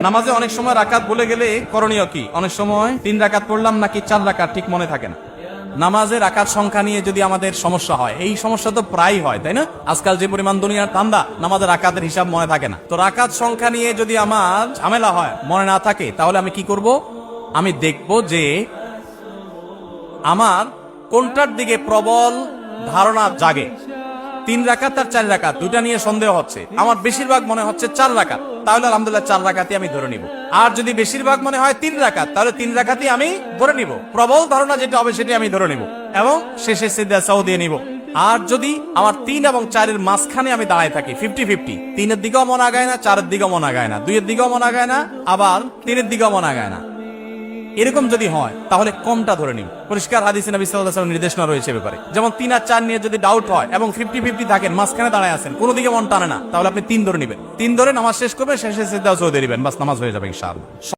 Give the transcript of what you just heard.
নামাজে অনেক সময় রাকাত বলে গেলে করণীয় কি? অনেক সময় 3 রাকাত পড়লাম নাকি 4 রাকাত ঠিক মনে থাকে না। নামাজে রাকাত সংখ্যা নিয়ে যদি আমাদের সমস্যা হয়, এই সমস্যা তো প্রায় হয়, তাই না? আজকাল যে পরিমাণ দুনিয়ার ধান্দা, নামাজের রাকাতের হিসাব মনে থাকে না। তো রাকাত সংখ্যা নিয়ে যদি আমার ঝামেলা হয়, মনে না থাকে, তাহলে আমি কি করব? আমি দেখব যে আমার কোনটার দিকে প্রবল ধারণা জাগে। 3 রাকাত আর 4 রাকাত দুইটা নিয়ে সন্দেহ হচ্ছে। আমার বেশিরভাগ মনে হচ্ছে 4 রাকাত, তাহলে আলহামদুলিল্লাহ 4 রাকাতই আমি ধরে নিব। আর যদি বেশিরভাগ মনে হয় 3 রাকাত, তাহলে 3 রাকাতই আমি ধরে নিব। প্রবল ধারণা যেটা হবে সেটা আমি ধরে নিব এবং শেষে সিজদা সাও দিয়ে নিব। আর যদি আমার 3 এবং 4 এর মাঝখানে আমি দাঁড়ায় থাকি 50-50, 3 এর দিকেও মন আগায় না, 4 এর দিকেও মন আগায় না, 2 এর দিকেও মন আগায় না, আবার 3 এর দিকেও মন আগায় না, এরকম যদি হয় তাহলে কমটা ধরে নিন। পরিষ্কার হাদিসে নবী সাল্লাল্লাহু আলাইহি ওয়াসাল্লাম নির্দেশনা রয়েছে ব্যাপারে। যেমন 3 আর 4 নিয়ে যদি ডাউট হয় এবং 50-50 থাকেন, মাঝখানে দাঁড়ায় আছেন, কোনো দিকে মন টানে না, তাহলে আপনি 3 ধরে নেবেন। 3 ধরে নামাজ শেষ করবেন, শেষে সিজদা দিয়ে দিবেন, বাস নামাজ হয়ে যাবে ইনশাআল্লাহ।